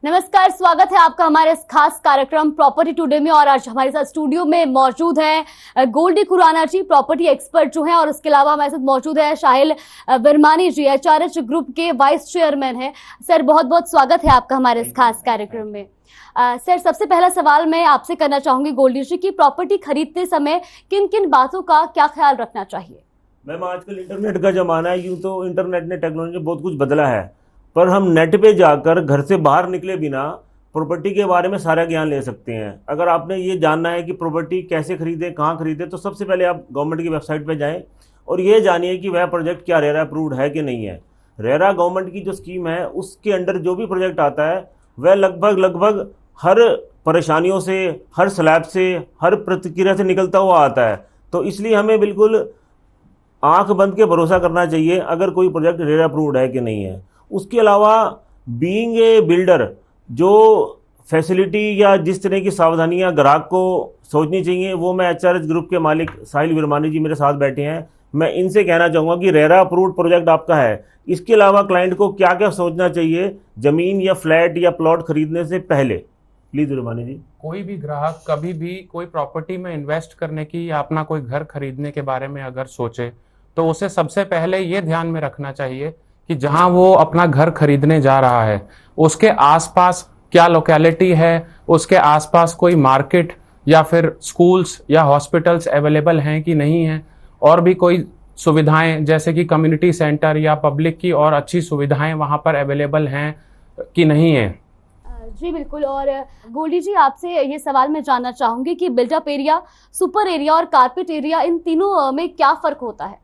नमस्कार, स्वागत है आपका हमारे इस खास कार्यक्रम प्रॉपर्टी टुडे में। और आज हमारे साथ स्टूडियो में मौजूद हैं गोल्डी खुराना जी, प्रॉपर्टी एक्सपर्ट जो हैं, और उसके अलावा हमारे साथ मौजूद है साहिल विरमानी जी, एचआरएच ग्रुप के वाइस चेयरमैन हैं। सर, बहुत बहुत स्वागत है आपका हमारे इस खास कार्यक्रम में। सर, सबसे पहला सवाल मैं आपसे करना चाहूंगी गोल्डी जी की प्रॉपर्टी खरीदते समय किन किन बातों का क्या ख्याल रखना चाहिए? मैम, आजकल इंटरनेट का ज़माना है। यूँ तो इंटरनेट ने टेक्नोलॉजी बहुत कुछ बदला है, पर हम नेट पे जाकर घर से बाहर निकले बिना प्रॉपर्टी के बारे में सारा ज्ञान ले सकते हैं। अगर आपने ये जानना है कि प्रॉपर्टी कैसे खरीदें, कहाँ खरीदें, तो सबसे पहले आप गवर्नमेंट की वेबसाइट पे जाएं और ये जानिए कि वह प्रोजेक्ट क्या रेरा अप्रूव्ड है कि नहीं है। रेरा गवर्नमेंट की जो स्कीम है उसके अंडर जो भी प्रोजेक्ट आता है वह लगभग हर परेशानियों से, हर स्लैब से, हर प्रतिक्रिया से निकलता हुआ आता है। तो इसलिए हमें बिल्कुल आंख बंद के भरोसा करना चाहिए अगर कोई प्रोजेक्ट रेरा अप्रूव्ड है कि नहीं है। उसके अलावा बीइंग ए बिल्डर जो फैसिलिटी या जिस तरह की सावधानियां ग्राहक को सोचनी चाहिए, वो मैं एचआरएच ग्रुप के मालिक साहिल विरमानी जी मेरे साथ बैठे हैं, मैं इनसे कहना चाहूँगा कि रेरा अप्रूव्ड प्रोजेक्ट आपका है। इसके अलावा क्लाइंट को क्या क्या सोचना चाहिए ज़मीन या फ्लैट या प्लॉट खरीदने से पहले, प्लीज़ विरमानी जी। कोई भी ग्राहक कभी भी कोई प्रॉपर्टी में इन्वेस्ट करने की या अपना कोई घर खरीदने के बारे में अगर सोचे तो उसे सबसे पहले ये ध्यान में रखना चाहिए कि जहां वो अपना घर खरीदने जा रहा है उसके आसपास क्या लोकेलिटी है, उसके आसपास कोई मार्केट या फिर स्कूल्स या हॉस्पिटल्स अवेलेबल हैं कि नहीं हैं, और भी कोई सुविधाएं जैसे कि कम्युनिटी सेंटर या पब्लिक की और अच्छी सुविधाएं वहां पर अवेलेबल हैं कि नहीं है। जी बिल्कुल। और गोल्डी जी, आपसे ये सवाल मैं जानना चाहूंगी कि बिल्डअप एरिया, सुपर एरिया और कारपेट एरिया, इन तीनों में क्या फ़र्क होता है?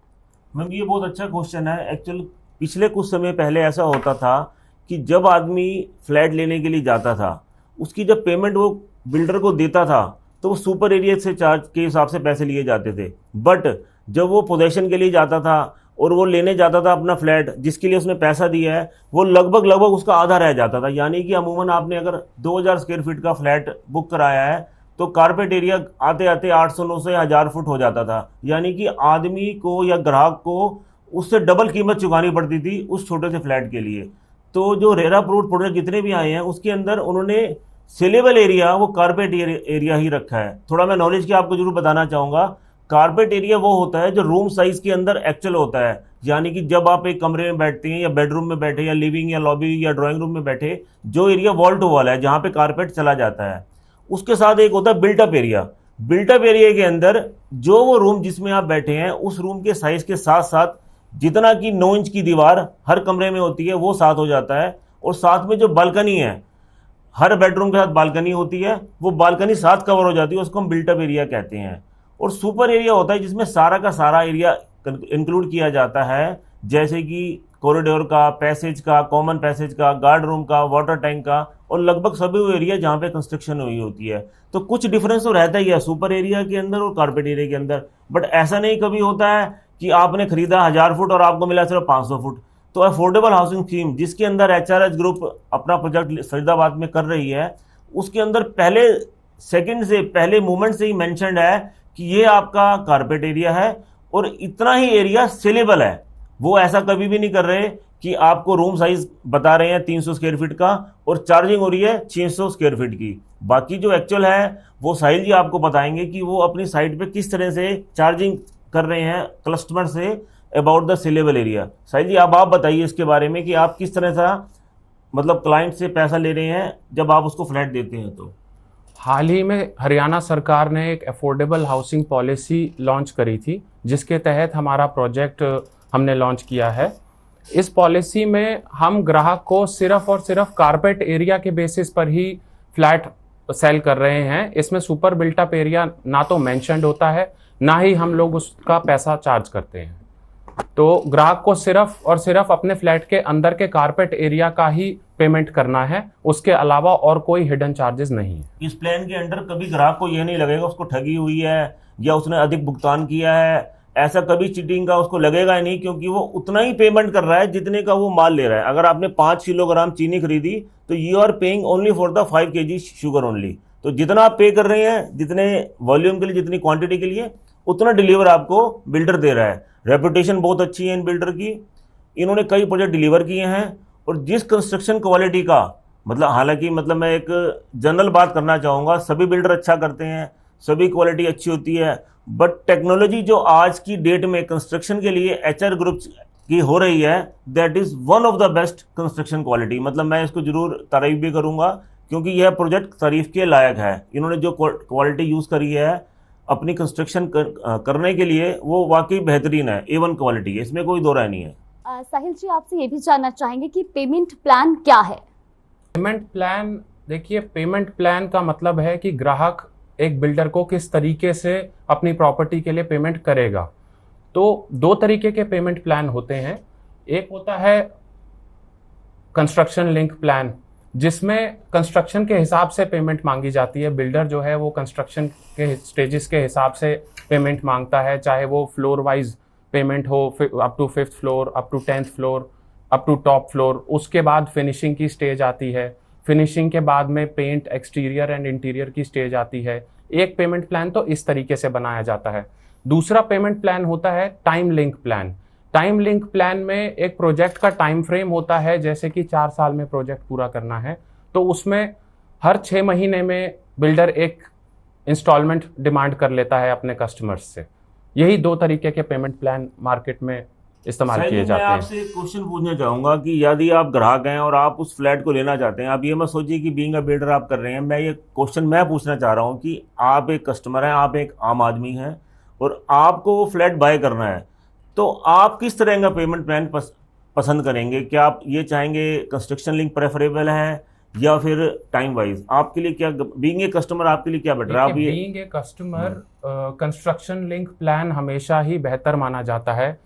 मैम, ये बहुत अच्छा क्वेश्चन है। एक्चुअल पिछले कुछ समय पहले ऐसा होता था कि जब आदमी फ्लैट लेने के लिए जाता था, उसकी जब पेमेंट वो बिल्डर को देता था तो वो सुपर एरिया से चार्ज के हिसाब से पैसे लिए जाते थे। बट जब वो पोजेशन के लिए जाता था और वो लेने जाता था अपना फ्लैट जिसके लिए उसने पैसा दिया है, वो लगभग उसका आधा रह जाता था। यानी कि अमूमन आपने अगर 2000 स्क्वायर फीट का फ्लैट बुक कराया है तो कारपेट एरिया आते आते 800-900 या 1000 फुट हो जाता था। यानी कि आदमी को या ग्राहक को उससे डबल कीमत चुकानी पड़ती थी उस छोटे से फ्लैट के लिए। तो जो रेरा अप्रूव्ड प्रोजेक्ट जितने भी आए हैं उसके अंदर उन्होंने सेलेबल एरिया वो कारपेट एरिया ही रखा है। थोड़ा मैं नॉलेज की आपको जरूर बताना चाहूँगा। कारपेट एरिया वो होता है जो रूम साइज के अंदर एक्चुअल होता है। यानी कि जब आप एक कमरे में बैठते हैं या बेडरूम में बैठे या लिविंग या लॉबी या ड्राइंग रूम में बैठे, जो एरिया वॉल टू वॉल है जहाँ पे कारपेट चला जाता है, उसके साथ एक होता है बिल्टअप एरिया। बिल्टअप एरिया के अंदर जो वो रूम जिसमें आप बैठे हैं उस रूम के साइज के साथ साथ जितना कि 9 इंच की दीवार हर कमरे में होती है वो साथ हो जाता है। और साथ में जो बालकनी है, हर बेडरूम के साथ बालकनी होती है, वो बालकनी साथ कवर हो जाती है, उसको हम बिल्टअप एरिया कहते हैं। और सुपर एरिया होता है जिसमें सारा का सारा एरिया इंक्लूड किया जाता है, जैसे कि कॉरिडोर का, पैसेज का, कॉमन पैसेज का, गार्ड रूम का, वाटर टैंक का, और लगभग सभी वो एरिया जहाँ पे कंस्ट्रक्शन हुई होती है। तो कुछ डिफरेंस तो रहता ही है सुपर एरिया के अंदर और कारपेट एरिया के अंदर। बट ऐसा नहीं कभी होता है कि आपने खरीदा 1000 फुट और आपको मिला सिर्फ 500 फुट। तो अफोर्डेबल हाउसिंग स्कीम जिसके अंदर एचआरएच ग्रुप अपना प्रोजेक्ट फरीदाबाद में कर रही है, उसके अंदर पहले सेकंड से पहले मूवमेंट से ही मेंशन्ड है कि ये आपका कारपेट एरिया है और इतना ही एरिया सेलेबल है। वो ऐसा कभी भी नहीं कर रहे कि आपको रूम साइज बता रहे हैं 300 स्क्वायर फीट का और चार्जिंग हो रही है 600 स्क्वायर फीट की। बाकी जो एक्चुअल है वो साहिल जी आपको बताएंगे कि वो अपनी साइट पे किस तरह से चार्जिंग कर रहे हैं कस्टमर से about the saleable area. Sahil ji, आप बताइए इसके बारे में कि आप किस तरह से मतलब क्लाइंट से पैसा ले रहे हैं जब आप उसको फ्लैट देते हैं। तो हाल ही में हरियाणा सरकार ने एक अफोर्डेबल हाउसिंग पॉलिसी लॉन्च करी थी जिसके तहत हमारा प्रोजेक्ट हमने लॉन्च किया है। इस पॉलिसी में हम ग्राहक को सिर्फ और सिर्फ कारपेट एरिया के बेसिस पर ही फ्लैट सेल कर रहे हैं। इसमें सुपर बिल्टअप एरिया ना तो मेंशन्ड होता है, ना ही हम लोग उसका पैसा चार्ज करते हैं। तो ग्राहक को सिर्फ और सिर्फ अपने फ्लैट के अंदर के कारपेट एरिया का ही पेमेंट करना है, उसके अलावा और कोई हिडन चार्जेस नहीं है। इस प्लान के अंदर कभी ग्राहक को यह नहीं लगेगा उसको ठगी हुई है या उसने अधिक भुगतान किया है, ऐसा कभी चीटिंग का उसको लगेगा ही नहीं, क्योंकि वो उतना ही पेमेंट कर रहा है जितने का वो माल ले रहा है। अगर आपने 5 किलोग्राम चीनी खरीदी तो you are paying only for the 5 kg sugar only. तो जितना आप पे कर रहे हैं, जितने वॉल्यूम के लिए, जितनी क्वांटिटी के लिए, उतना डिलीवर आपको बिल्डर दे रहा है। रेपुटेशन बहुत अच्छी है इन बिल्डर की, इन्होंने कई प्रोजेक्ट डिलीवर किए हैं और जिस कंस्ट्रक्शन क्वालिटी का मतलब हालांकि मतलब मैं एक जनरल बात करना चाहूँगा, सभी बिल्डर अच्छा करते हैं, सभी क्वालिटी अच्छी होती है, बट टेक्नोलॉजी जो आज की डेट में कंस्ट्रक्शन के लिए एचआर ग्रुप की हो रही है, that is one of the best construction quality. मतलब मैं इसको जरूर तारीफ भी करूँगा, क्योंकि यह प्रोजेक्ट तारीफ के लायक है। इन्होंने जो क्वालिटी यूज़ करी है अपनी कंस्ट्रक्शन करने के लिए, वो वाकई बेहतरीन है, A1 क्वालिटी है, इसमें कोई दो राय नहीं है। साहिल जी, आपसे ये भी जानना चाहेंगे कि पेमेंट प्लान क्या है? पेमेंट प्लान, देखिए पेमेंट प्लान का मतलब है कि ग्राहक एक बिल्डर को किस तरीके से अपनी प्रॉपर्टी के लिए पेमेंट करेगा। तो दो तरीके के पेमेंट प्लान होते हैं। एक होता है कंस्ट्रक्शन लिंक प्लान, जिसमें कंस्ट्रक्शन के हिसाब से पेमेंट मांगी जाती है। बिल्डर जो है वो कंस्ट्रक्शन के स्टेजेस के हिसाब से पेमेंट मांगता है, चाहे वो फ्लोर वाइज पेमेंट हो, up to 5th floor, up to 10th floor, up to top floor. उसके बाद फिनिशिंग की स्टेज आती है, फिनिशिंग के बाद में पेंट, एक्सटीरियर एंड इंटीरियर की स्टेज आती है। एक पेमेंट प्लान तो इस तरीके से बनाया जाता है। दूसरा पेमेंट प्लान होता है time link plan. Time link plan में एक प्रोजेक्ट का टाइम फ्रेम होता है, जैसे कि 4 साल में प्रोजेक्ट पूरा करना है, तो उसमें हर 6 महीने में बिल्डर एक इंस्टॉलमेंट डिमांड कर लेता है अपने कस्टमर्स से। यही दो तरीके के पेमेंट प्लान मार्केट में इस्तेमाल किए जाते मैं हैं। आपसे एक क्वेश्चन पूछना चाहूंगा कि यदि आप ग्राहक हैं और आप उस फ्लैट को लेना चाहते हैं, आप ये मत सोचिए कि बीइंग अ बिल्डर आप कर रहे हैं। मैं ये क्वेश्चन मैं पूछना चाह रहा हूँ कि आप एक कस्टमर हैं, आप एक आम आदमी हैं और आपको वो फ्लैट बाय करना है, तो आप किस तरह का पेमेंट प्लान पसंद करेंगे? क्या आप ये चाहेंगे कंस्ट्रक्शन लिंक प्रेफरेबल है या फिर टाइम वाइज? आपके लिए क्या, बीइंग ए कस्टमर आपके लिए क्या बेटर है? आप ये being a customer construction link plan हमेशा ही बेहतर माना जाता है,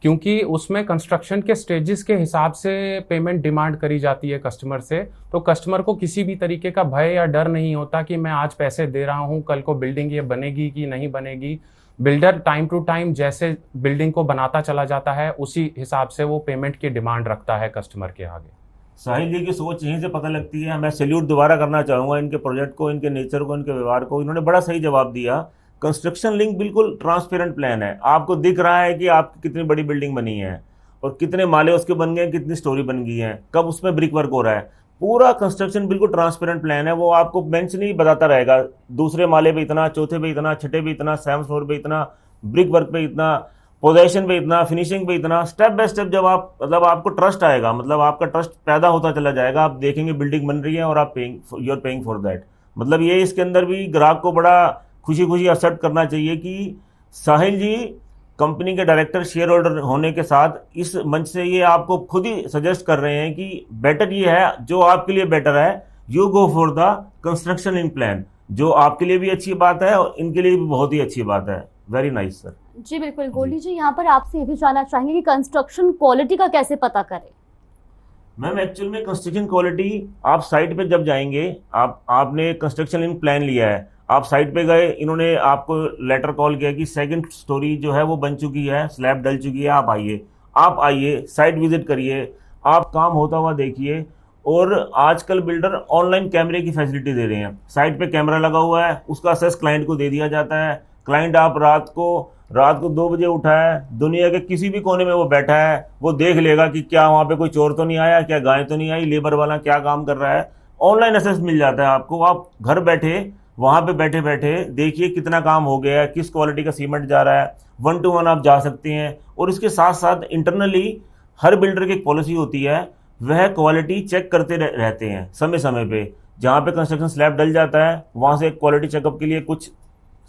क्योंकि उसमें कंस्ट्रक्शन के स्टेजेस के हिसाब से पेमेंट डिमांड करी जाती है कस्टमर से। तो कस्टमर को किसी भी तरीके का भय या डर नहीं होता कि मैं आज पैसे दे रहा हूं, कल को बिल्डिंग ये बनेगी कि नहीं बनेगी। बिल्डर टाइम टू टाइम जैसे बिल्डिंग को बनाता चला जाता है, उसी हिसाब से वो पेमेंट की डिमांड रखता है कस्टमर के आगे। साहिल जी की सोच यहीं से पता लगती है। मैं सैल्यूट दोबारा करना चाहूँगा इनके प्रोजेक्ट को, इनके नेचर को, इनके व्यवहार को। इन्होंने बड़ा सही जवाब दिया। कंस्ट्रक्शन लिंक बिल्कुल ट्रांसपेरेंट प्लान है, आपको दिख रहा है कि आपकी कितनी बड़ी बिल्डिंग बनी है और कितने माले उसके बन गए, कितनी स्टोरी बन गई है, कब उसमें ब्रिक वर्क हो रहा है। पूरा कंस्ट्रक्शन बिल्कुल ट्रांसपेरेंट प्लान है। वो आपको बेंच नहीं बताता रहेगा, दूसरे माले पे इतना, चौथे पे इतना, छठे पे इतना, 7th फ्लोर पे इतना, ब्रिक वर्क पे इतना, पोजीशन पे इतना, फिनिशिंग पे इतना। स्टेप बाय स्टेप जब आप, मतलब आपको ट्रस्ट आएगा, मतलब आपका ट्रस्ट पैदा होता चला जाएगा। आप देखेंगे बिल्डिंग बन रही है और आप you are paying for that. मतलब ये इसके अंदर भी ग्राहक को बड़ा खुशी खुशी एक्सेप्ट करना चाहिए कि साहिल जी कंपनी के डायरेक्टर, शेयर होल्डर होने के साथ इस मंच से ये आपको खुद ही सजेस्ट कर रहे हैं कि बेटर ये है, जो आपके लिए बेटर है, you go for the construction link plan. जो आपके लिए भी अच्छी बात है और इनके लिए भी बहुत ही अच्छी बात है। Very nice sir. जी बिल्कुल। गोल्डी जी, यहाँ पर आपसे ये भी जानना चाहेंगे कि कंस्ट्रक्शन क्वालिटी का कैसे पता करें? मैम एक्चुअल में कंस्ट्रक्शन क्वालिटी, आप साइट पे जब जाएंगे, आपने कंस्ट्रक्शन लिंक प्लान लिया है, आप साइट पे गए, इन्होंने आपको लेटर कॉल किया कि 2nd स्टोरी जो है वो बन चुकी है, स्लैब डल चुकी है, आप आइए, साइट विजिट करिए, आप काम होता हुआ देखिए। और आजकल बिल्डर ऑनलाइन कैमरे की फैसिलिटी दे रहे हैं। साइट पे कैमरा लगा हुआ है, उसका असेस क्लाइंट को दे दिया जाता है। क्लाइंट आप रात को 2 बजे उठा है, दुनिया के किसी भी कोने में वो बैठा है, वो देख लेगा कि क्या वहाँ पे कोई चोर तो नहीं आया, क्या गाय तो नहीं आई, लेबर वाला क्या काम कर रहा है। ऑनलाइन असेस मिल जाता है आपको। आप घर बैठे, वहाँ पे बैठे बैठे देखिए कितना काम हो गया है, किस क्वालिटी का सीमेंट जा रहा है। 1 to 1 आप जा सकते हैं। और इसके साथ साथ इंटरनली हर बिल्डर की एक पॉलिसी होती है, वह क्वालिटी चेक करते रहते हैं समय समय पे। जहाँ पे कंस्ट्रक्शन स्लैब डल जाता है, वहाँ से क्वालिटी चेकअप के लिए कुछ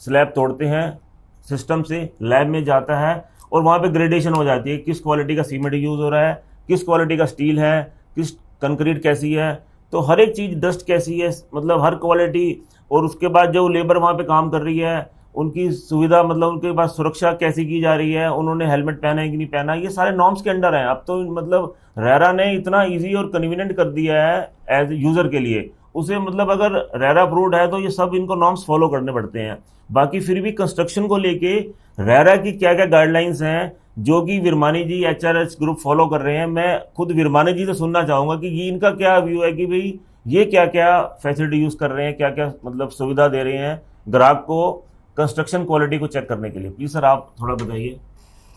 स्लैब तोड़ते हैं, सिस्टम से लैब में जाता है और वहाँ पे ग्रेडेशन हो जाती है, किस क्वालिटी का सीमेंट यूज़ हो रहा है, किस क्वालिटी का स्टील है, किस कंक्रीट कैसी है, तो हर एक चीज़, डस्ट कैसी है, मतलब हर क्वालिटी। और उसके बाद जो लेबर वहाँ पे काम कर रही है, उनकी सुविधा, मतलब उनके पास सुरक्षा कैसी की जा रही है, उन्होंने हेलमेट पहना है कि नहीं पहना, ये सारे नॉर्म्स के अंडर हैं। अब तो मतलब रेरा ने इतना इजी और कन्वीनियंट कर दिया है एज यूज़र के लिए। उसे मतलब अगर रेरा अप्रूव्ड है तो ये सब इनको नॉर्म्स फॉलो करने पड़ते हैं। बाकी फिर भी कंस्ट्रक्शन को लेके रेरा की क्या क्या गाइडलाइंस हैं जो कि विरमानी जी, HRH ग्रुप फॉलो कर रहे हैं। मैं खुद विरमानी जी से सुनना चाहूँगा कि ये इनका क्या व्यू है कि भाई ये क्या क्या फैसिलिटी यूज़ कर रहे हैं, क्या क्या मतलब सुविधा दे रहे हैं ग्राहक को कंस्ट्रक्शन क्वालिटी को चेक करने के लिए। प्लीज़ सर आप थोड़ा बताइए।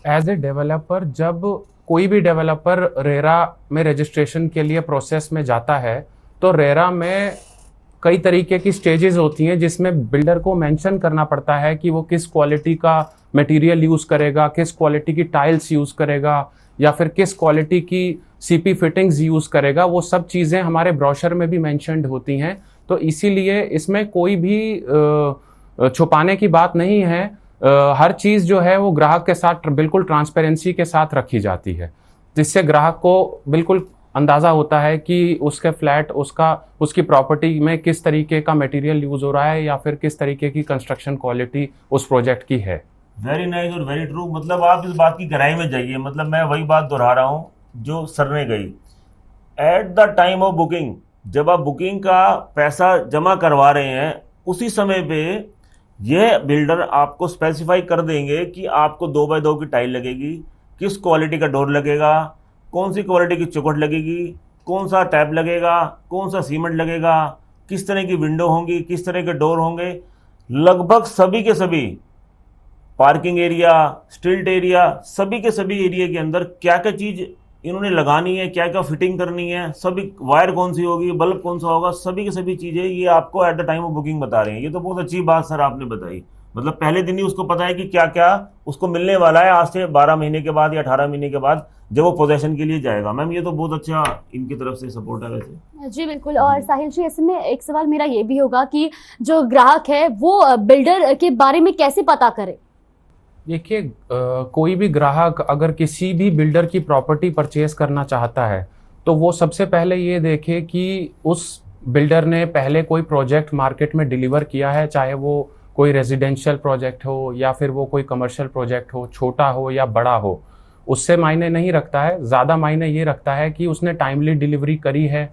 एज ए डेवलपर, जब कोई भी डेवलपर रेरा में रजिस्ट्रेशन के लिए प्रोसेस में जाता है, तो रेरा में कई तरीके की स्टेजेस होती हैं जिसमें बिल्डर को मेंशन करना पड़ता है कि वो किस क्वालिटी का मटेरियल यूज़ करेगा, किस क्वालिटी की टाइल्स यूज़ करेगा, या फिर किस क्वालिटी की सीपी फिटिंग्स यूज़ करेगा। वो सब चीज़ें हमारे ब्रोशर में भी मेंशन्ड होती हैं। तो इसीलिए इसमें कोई भी छुपाने की बात नहीं है। हर चीज़ जो है वो ग्राहक के साथ बिल्कुल ट्रांसपेरेंसी के साथ रखी जाती है, जिससे ग्राहक को बिल्कुल अंदाज़ा होता है कि उसके फ्लैट, उसकी प्रॉपर्टी में किस तरीके का मटेरियल यूज़ हो रहा है या फिर किस तरीके की कंस्ट्रक्शन क्वालिटी उस प्रोजेक्ट की है। वेरी नाइस और वेरी ट्रू। मतलब आप इस बात की गहराई में जाइए। मतलब मैं वही बात दोहरा रहा हूँ जो सर ने कही। At the time of booking, जब आप बुकिंग का पैसा जमा करवा रहे हैं, उसी समय पे यह बिल्डर आपको स्पेसिफाई कर देंगे कि आपको 2x2 की टाइल लगेगी, किस क्वालिटी का डोर लगेगा, कौन सी क्वालिटी की चौखट लगेगी, कौन सा टैप लगेगा, कौन सा सीमेंट लगेगा, किस तरह की विंडो होंगी, किस तरह के डोर होंगे। लगभग सभी के सभी पार्किंग एरिया, स्टिल्ट एरिया, सभी के सभी एरिया के अंदर क्या क्या चीज़ इन्होंने लगानी है, क्या क्या फिटिंग करनी है, सभी वायर कौन सी होगी, बल्ब कौन सा होगा, सभी की सभी चीज़ें ये आपको at the time of booking बता रहे हैं। ये तो बहुत अच्छी बात सर आपने बताई। मतलब पहले दिन ही उसको पता है कि क्या क्या उसको मिलने वाला है आज से 12 महीने के बाद या 18 महीने के बाद जब वो पोजेशन के लिए जाएगा। मैम ये तो बहुत अच्छा इनकी तरफ से सपोर्ट है वैसे। जी बिल्कुल। और साहिल जी, इसमें एक सवाल मेरा ये भी होगा कि जो ग्राहक है वो बिल्डर के बारे में कैसे पता करे? देखिए, कोई भी ग्राहक अगर किसी भी बिल्डर की प्रॉपर्टी परचेज करना चाहता है तो वो सबसे पहले ये देखे कि उस बिल्डर ने पहले कोई प्रोजेक्ट मार्केट में डिलीवर किया है, चाहे वो कोई रेजिडेंशियल प्रोजेक्ट हो या फिर वो कोई कमर्शियल प्रोजेक्ट हो, छोटा हो या बड़ा हो, उससे मायने नहीं रखता है। ज़्यादा मायने ये रखता है कि उसने टाइमली डिलीवरी करी है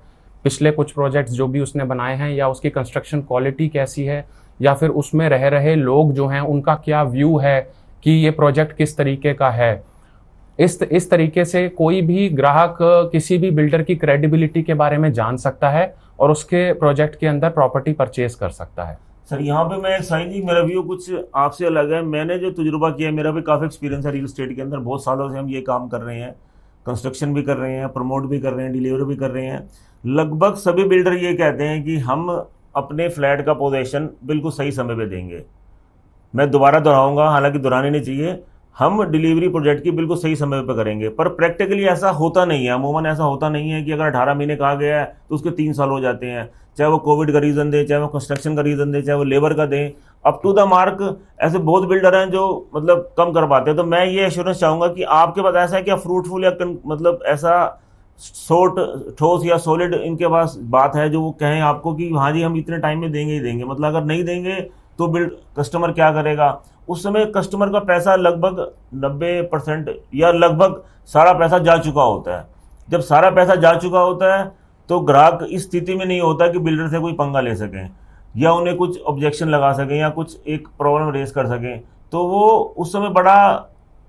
पिछले कुछ प्रोजेक्ट्स जो भी उसने बनाए हैं, या उसकी कंस्ट्रक्शन क्वालिटी कैसी है, या फिर उसमें रह रहे लोग जो हैं उनका क्या व्यू है कि ये प्रोजेक्ट किस तरीके का है। इस तरीके से कोई भी ग्राहक किसी भी बिल्डर की क्रेडिबिलिटी के बारे में जान सकता है और उसके प्रोजेक्ट के अंदर प्रॉपर्टी परचेज कर सकता है। सर यहाँ पे मैं साईं जी, मेरा व्यू कुछ आपसे अलग है। मैंने जो तजुर्बा किया है, मेरा भी काफ़ी एक्सपीरियंस है रियल एस्टेट के अंदर। बहुत सालों से हम ये काम कर रहे हैं, कंस्ट्रक्शन भी कर रहे हैं, प्रमोट भी कर रहे हैं, डिलीवरी भी कर रहे हैं। लगभग सभी बिल्डर ये कहते हैं कि हम अपने फ्लैट का पोजीशन बिल्कुल सही समय पे देंगे। मैं दोबारा दोहराऊंगा, हालांकि दोहराने नहीं चाहिए, हम डिलीवरी प्रोजेक्ट की बिल्कुल सही समय पर करेंगे। पर प्रैक्टिकली ऐसा होता नहीं है। अमूमन ऐसा होता नहीं है कि अगर 18 महीने कहा गया है तो उसके 3 साल हो जाते हैं। चाहे वो कोविड का रीज़न दे, चाहे वो कंस्ट्रक्शन का रीज़न दे, चाहे वो लेबर का दें, अप टू द मार्क ऐसे बहुत बिल्डर हैं जो मतलब कम कर पाते हैं। तो मैं ये एश्योरेंस चाहूँगा कि आपके पास ऐसा है क्या फ्रूटफुल या मतलब ऐसा शॉर्ट, ठोस या सॉलिड इनके पास बात है जो वो कहें आपको कि हाँ जी हम इतने टाइम में देंगे ही देंगे। मतलब अगर नहीं देंगे तो कस्टमर क्या करेगा? उस समय कस्टमर का पैसा लगभग 90% या लगभग सारा पैसा जा चुका होता है। जब सारा पैसा जा चुका होता है तो ग्राहक इस स्थिति में नहीं होता कि बिल्डर से कोई पंगा ले सकें या उन्हें कुछ ऑब्जेक्शन लगा सकें या कुछ एक प्रॉब्लम रेज कर सकें। तो वो उस समय बड़ा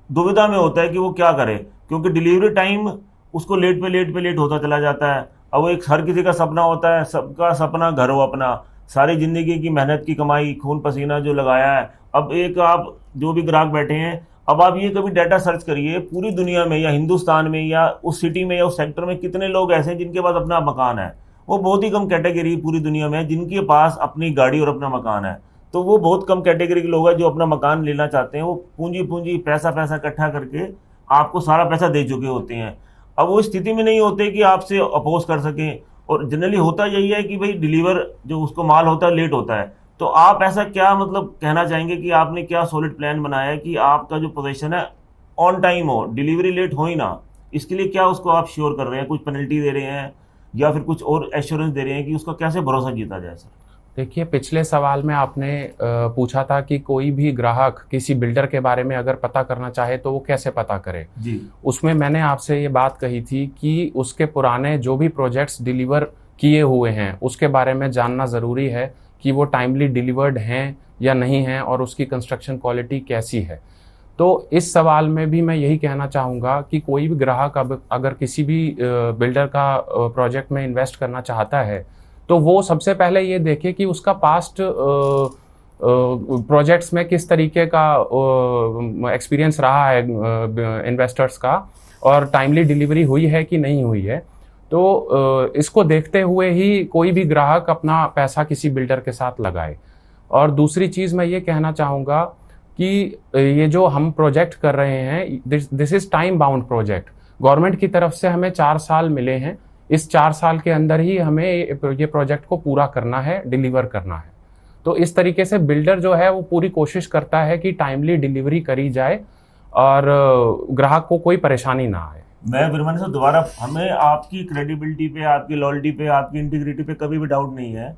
दुविधा में होता है कि वो क्या करे, क्योंकि डिलीवरी टाइम उसको लेट पे लेट होता चला जाता है। अब वो एक हर किसी का सपना होता है, सबका सपना घर हो अपना, सारी ज़िंदगी की मेहनत की कमाई, खून पसीना जो लगाया है। अब एक आप जो भी ग्राहक बैठे हैं, अब आप ये कभी डाटा सर्च करिए पूरी दुनिया में या हिंदुस्तान में या उस सिटी में या उस सेक्टर में कितने लोग ऐसे हैं जिनके पास अपना मकान है। वो बहुत ही कम कैटेगरी पूरी दुनिया में जिनके पास अपनी गाड़ी और अपना मकान है। तो वो बहुत कम कैटेगरी के लोग हैं जो अपना मकान लेना चाहते हैं। वो पूंजी पैसा इकट्ठा करके आपको सारा पैसा दे चुके होते हैं। अब वो स्थिति में नहीं होते कि आपसे अपोज कर सकें। और जनरली होता यही है कि भाई डिलीवर जो उसको माल होता है लेट होता है। तो आप ऐसा क्या मतलब कहना चाहेंगे कि आपने क्या सॉलिड प्लान बनाया है कि आपका जो पोजीशन है ऑन टाइम हो, डिलीवरी लेट हो ही ना? इसके लिए क्या उसको आप श्योर कर रहे हैं? कुछ पेनल्टी दे रहे हैं या फिर कुछ और एश्योरेंस दे रहे हैं कि उसका कैसे भरोसा जीता जाए? सर देखिए, पिछले सवाल में आपने पूछा था कि कोई भी ग्राहक किसी बिल्डर के बारे में अगर पता करना चाहे तो वो कैसे पता करे जी। उसमें मैंने आपसे ये बात कही थी कि उसके पुराने जो भी प्रोजेक्ट्स डिलीवर किए हुए हैं उसके बारे में जानना ज़रूरी है कि वो टाइमली डिलीवर्ड हैं या नहीं हैं और उसकी कंस्ट्रक्शन क्वालिटी कैसी है। तो इस सवाल में भी मैं यही कहना चाहूँगा कि कोई भी ग्राहक अगर किसी भी बिल्डर का प्रोजेक्ट में इन्वेस्ट करना चाहता है तो वो सबसे पहले ये देखे कि उसका पास्ट प्रोजेक्ट्स में किस तरीके का एक्सपीरियंस रहा है इन्वेस्टर्स का और टाइमली डिलीवरी हुई है कि नहीं हुई है। तो इसको देखते हुए ही कोई भी ग्राहक अपना पैसा किसी बिल्डर के साथ लगाए। और दूसरी चीज़ मैं ये कहना चाहूँगा कि ये जो हम प्रोजेक्ट कर रहे हैं, this is time bound project. Government की तरफ से हमें 4 साल मिले हैं। इस 4 साल के अंदर ही हमें ये प्रोजेक्ट को पूरा करना है, डिलीवर करना है। तो इस तरीके से बिल्डर जो है वो पूरी कोशिश करता है कि टाइमली डिलीवरी करी जाए और ग्राहक को कोई परेशानी ना आए। मैं विरमानी साहब दोबारा, हमें आपकी क्रेडिबिलिटी पे, आपकी लॉयल्टी पे, आपकी इंटीग्रिटी पे कभी भी डाउट नहीं है।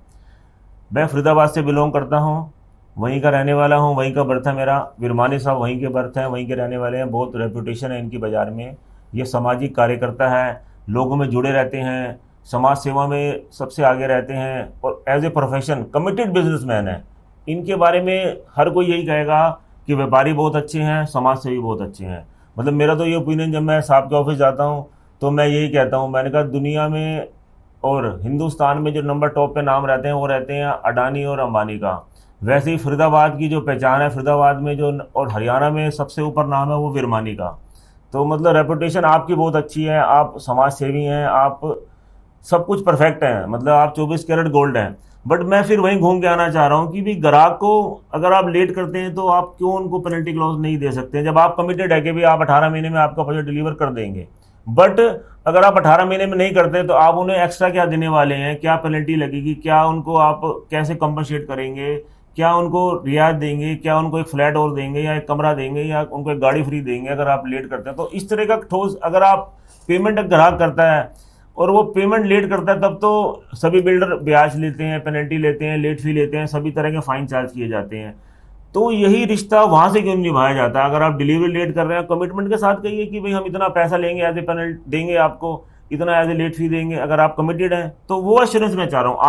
मैं फरीदाबाद से बिलोंग करता हूँ, वहीं का रहने वाला हूँ, वहीं का बर्थ है मेरा। विरमानी साहब वहीं के बर्थ हैं, वहीं के रहने वाले हैं। बहुत रेपुटेशन है इनकी बाज़ार में। ये सामाजिक कार्यकर्ता है, लोगों में जुड़े रहते हैं, समाज सेवा में सबसे आगे रहते हैं और as a profession committed businessman है। इनके बारे में हर कोई यही कहेगा कि व्यापारी बहुत अच्छे हैं, समाज सेवी बहुत अच्छे हैं। मतलब मेरा तो ये ओपिनियन, जब मैं साहब के ऑफिस जाता हूँ तो मैं यही कहता हूँ, मैंने कहा दुनिया में और हिंदुस्तान में जो नंबर टॉप पे नाम रहते हैं वो रहते हैं अडानी और अंबानी का। वैसे ही फरीदाबाद की जो पहचान है, फरीदाबाद में जो और हरियाणा में सबसे ऊपर नाम है वो विरमानी का। तो मतलब रेपुटेशन आपकी बहुत अच्छी है, आप समाज सेवी हैं, आप सब कुछ परफेक्ट हैं, मतलब आप 24 कैरेट गोल्ड हैं। बट मैं फिर वहीं घूम के आना चाह रहा हूँ कि भी ग्राहक को अगर आप लेट करते हैं तो आप क्यों उनको पेनल्टी क्लॉज नहीं दे सकते, जब आप कमिटेड है कि भी आप 18 महीने में आपका प्रोजेक्ट डिलीवर कर देंगे। बट अगर आप 18 महीने में नहीं करते तो आप उन्हें एक्स्ट्रा क्या देने वाले हैं, क्या पेनल्टी लगेगी, क्या उनको आप कैसे कंपनसेट करेंगे, क्या उनको रियायत देंगे, क्या उनको एक फ्लैट और देंगे या एक कमरा देंगे या उनको एक गाड़ी फ्री देंगे अगर आप लेट करते हैं। तो इस तरह का ठोस, अगर आप पेमेंट ग्राहक करता है और वो पेमेंट लेट करता है तब तो सभी बिल्डर ब्याज लेते हैं, पेनल्टी लेते हैं, लेट फी लेते हैं, सभी तरह के फाइन चार्ज किए जाते हैं। तो यही रिश्ता वहाँ से क्यों निभाया जाता है? अगर आप डिलीवरी लेट कर रहे हैं, कमिटमेंट के साथ कहिए कि भाई हम इतना पैसा लेंगे, एज ए पेनल्टी देंगे आपको, इतना एज ए लेट फी देंगे। अगर आप कमिटेड हैं तो वो एश्योरेंस मैं चाह रहा हूँ।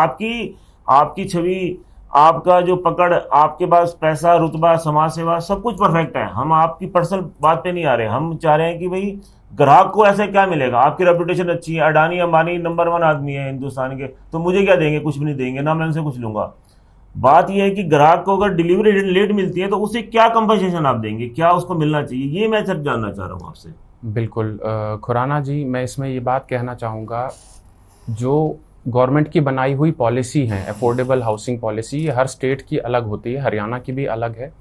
आपकी छवि, आपका जो पकड़, आपके पास पैसा, रुतबा, समाज सेवा, सब कुछ परफेक्ट है। हम आपकी पर्सनल बात पे नहीं आ रहे, हम चाह रहे हैं कि भाई ग्राहक को ऐसे क्या मिलेगा। आपकी रेपुटेशन अच्छी है, अडानी अंबानी नंबर 1 आदमी है हिंदुस्तान के, तो मुझे क्या देंगे? कुछ भी नहीं देंगे ना, मैं उनसे कुछ लूंगा। बात यह है कि ग्राहक को अगर डिलीवरी लेट मिलती है तो उसे क्या कंपनसेशन आप देंगे, क्या उसको मिलना चाहिए, ये मैं सिर्फ जानना चाह रहा हूँ आपसे। बिल्कुल खुराना जी, मैं इसमें ये बात कहना चाहूँगा, जो गवर्नमेंट की बनाई हुई पॉलिसी है अफोर्डेबल हाउसिंग पॉलिसी, ये हर स्टेट की अलग होती है, हरियाणा की भी अलग है।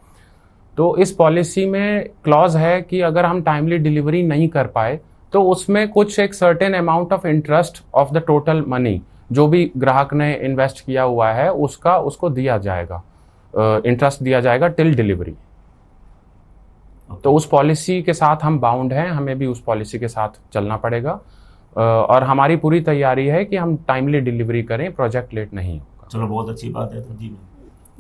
तो इस पॉलिसी में क्लॉज है कि अगर हम टाइमली डिलीवरी नहीं कर पाए तो उसमें कुछ एक certain amount of interest of the total money जो भी ग्राहक ने इन्वेस्ट किया हुआ है उसको दिया जाएगा, इंटरेस्ट दिया जाएगा टिल डिलीवरी। तो उस पॉलिसी के साथ हम बाउंड हैं, हमें भी उस पॉलिसी के साथ चलना पड़ेगा और हमारी पूरी तैयारी है कि हम टाइमली डिलीवरी करें, प्रोजेक्ट लेट नहीं होगा। चलो, बहुत अच्छी बात है। तो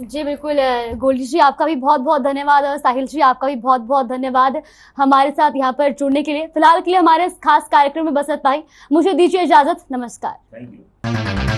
जी बिल्कुल, गोल्डी जी आपका भी बहुत बहुत धन्यवाद और साहिल जी आपका भी बहुत बहुत धन्यवाद हमारे साथ यहाँ पर जुड़ने के लिए। फिलहाल के लिए हमारे इस खास कार्यक्रम में बस इतना ही। मुझे दीजिए इजाजत, नमस्कार। Thank you.